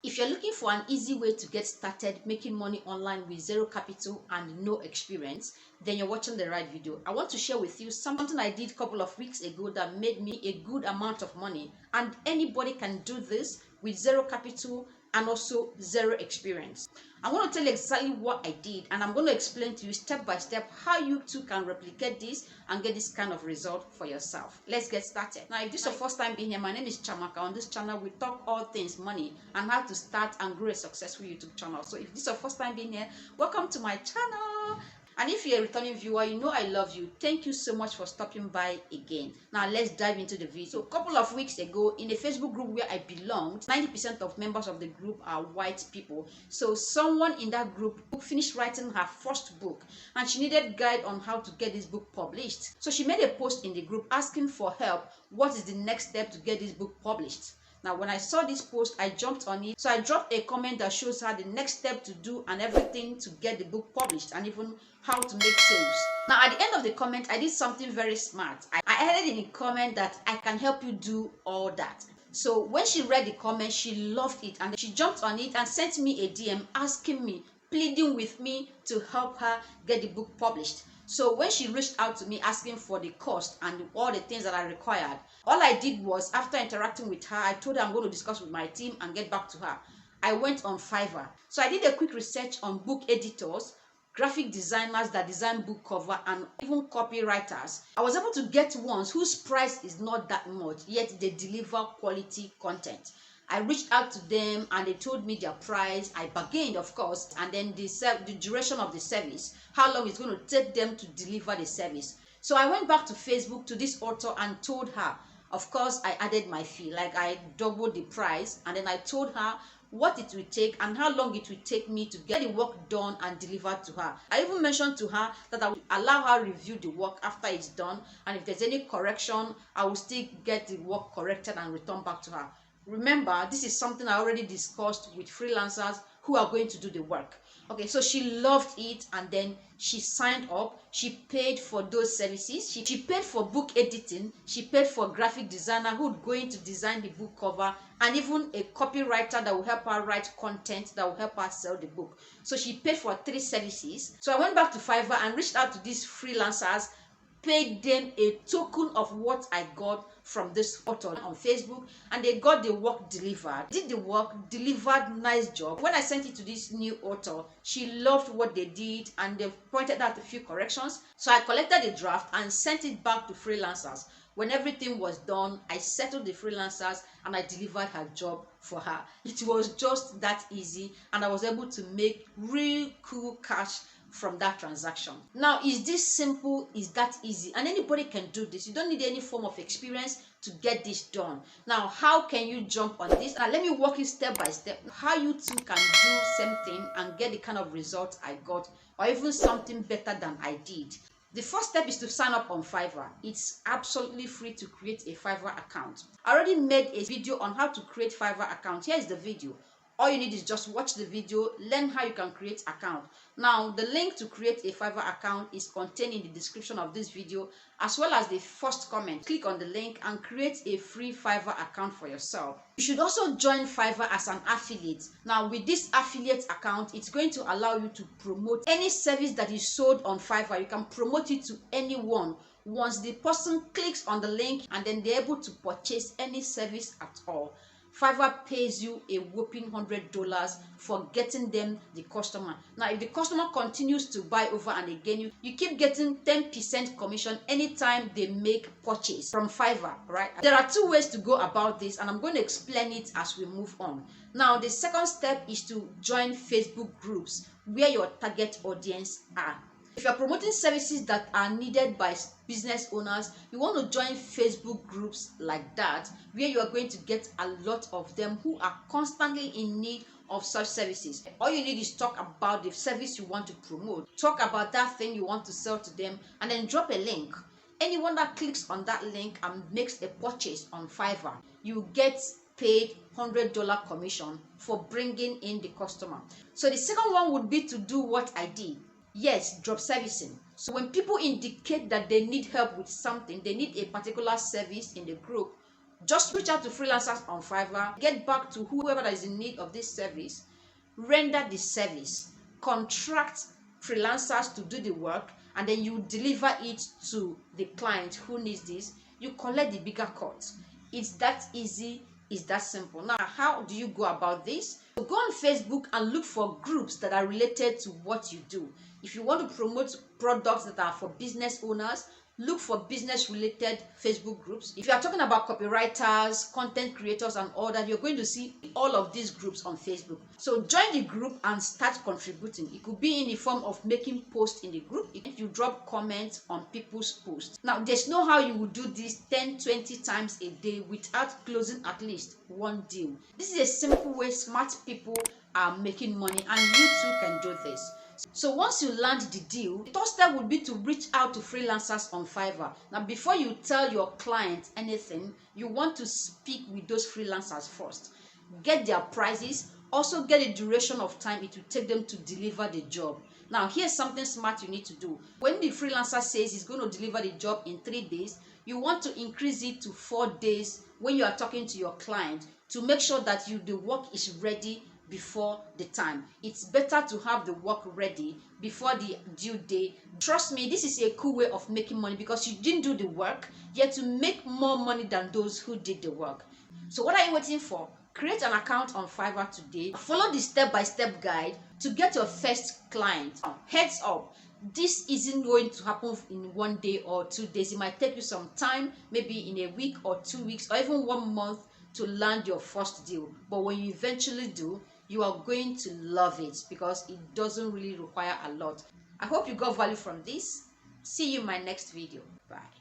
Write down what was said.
If you're looking for an easy way to get started making money online with zero capital and no experience, then you're watching the right video. I want to share with you something I did a couple of weeks ago that made me a good amount of money, and anybody can do this with zero capital and also zero experience. I'm going to tell you exactly what I did, and I'm going to explain to you step by step how you too can replicate this and get this kind of result for yourself. Let's get started. Now, if this is your first time being here, my name is Chamaka. On this channel, we talk all things money and how to start and grow a successful YouTube channel. So if this is your first time being here, welcome to my channel. And if you're a returning viewer, you know I love you. Thank you so much for stopping by again. Now let's dive into the video. So a couple of weeks ago, in a Facebook group where I belonged, 90% of members of the group are white people. So someone in that group who finished writing her first book, and she needed guide on how to get this book published. So she made a post in the group asking for help. What is the next step to get this book published? Now, when I saw this post, I jumped on it. So I dropped a comment that shows her the next step to do and everything to get the book published, and even how to make sales. Now, at the end of the comment, I did something very smart. I added in the comment that I can help you do all that. So when she read the comment, she loved it, and she jumped on it and sent me a DM asking me, pleading with me to help her get the book published. So when she reached out to me asking for the cost and all the things that are required, all I did was, after interacting with her, I told her I'm going to discuss with my team and get back to her. I went on Fiverr. So I did a quick research on book editors, graphic designers that design book cover, and even copywriters. I was able to get ones whose price is not that much, yet they deliver quality content. I reached out to them and they told me their price. I bargained, of course, and then the duration of the service, how long it's going to take them to deliver the service. So I went back to Facebook to this author and told her, of course, I added my fee, like I doubled the price, and then I told her what it will take and how long it will take me to get the work done and delivered to her. I even mentioned to her that I will allow her review the work after it's done, and if there's any correction, I will still get the work corrected and return back to her. Remember, this is something I already discussed with freelancers who are going to do the work. Okay, so she loved it, and then she signed up. She paid for those services. She paid for book editing. She paid for graphic designer who's going to design the book cover, and even a copywriter that will help her write content that will help her sell the book. So she paid for 3 services. So I went back to Fiverr and reached out to these freelancers, paid them a token of what I got from this author on Facebook, and they got the work delivered. Did the work, delivered, nice job. When I sent it to this new author, she loved what they did, and they pointed out a few corrections. So I collected the draft and sent it back to freelancers. When everything was done, I settled the freelancers and I delivered her job for her. It was just that easy, and I was able to make real cool cash from that transaction. Now, is this simple? Is that easy? And anybody can do this. You don't need any form of experience to get this done. Now, how can you jump on this? Now, let me walk you step by step how you too can do same thing and get the kind of result I got, or even something better than I did. The first step is to sign up on Fiverr. It's absolutely free to create a Fiverr account. I already made a video on how to create Fiverr account. Here is the video. All you need is just watch the video, learn how you can create account. Now, the link to create a Fiverr account is contained in the description of this video, as well as the first comment. Click on the link and create a free Fiverr account for yourself. You should also join Fiverr as an affiliate. Now, with this affiliate account, it's going to allow you to promote any service that is sold on Fiverr. You can promote it to anyone once the person clicks on the link, and then they're able to purchase any service at all. Fiverr pays you a whopping $100 for getting them the customer. Now, if the customer continues to buy over and again, you keep getting 10% commission anytime they make purchase from Fiverr, right? There are 2 ways to go about this, and I'm going to explain it as we move on. Now, the second step is to join Facebook groups where your target audience are. If you're promoting services that are needed by business owners, you want to join Facebook groups like that, where you are going to get a lot of them who are constantly in need of such services. All you need is talk about the service you want to promote, talk about that thing you want to sell to them, and then drop a link. Anyone that clicks on that link and makes a purchase on Fiverr, you get paid $100 commission for bringing in the customer. So the second one would be to do what I did. Yes, drop servicing. So when people indicate that they need help with something, they need a particular service in the group, Just reach out to freelancers on Fiverr, get back to whoever that is in need of this service, render the service, contract freelancers to do the work, and then you deliver it to the client who needs this. You collect the bigger cut. It's that easy, it's that simple. Now, how do you go about this? So go on Facebook and look for groups that are related to what you do. If you want to promote products that are for business owners, look for business related Facebook groups. If you are talking about copywriters, content creators and all that, you're going to see all of these groups on Facebook. So join the group and start contributing. It could be in the form of making posts in the group. If you drop comments on people's posts. Now, there's no how you will do this 10-20 times a day without closing at least one deal. This is a simple way smart people are making money, and you too can do this. So once you land the deal, the third step would be to reach out to freelancers on Fiverr. Now, before you tell your client anything, you want to speak with those freelancers first. Get their prices, also get a duration of time it will take them to deliver the job. Now, here's something smart you need to do. When the freelancer says he's going to deliver the job in 3 days, you want to increase it to 4 days when you are talking to your client to make sure that the work is ready before the time. It's better to have the work ready before the due date. Trust me, this is a cool way of making money because you didn't do the work, yet to make more money than those who did the work. So what are you waiting for? Create an account on Fiverr today. Follow the step-by-step guide to get your first client. Heads up, this isn't going to happen in 1 day or 2 days. It might take you some time, maybe in a week or 2 weeks or even 1 month to land your first deal. But when you eventually do, you are going to love it because it doesn't really require a lot. I hope you got value from this. See you in my next video. Bye.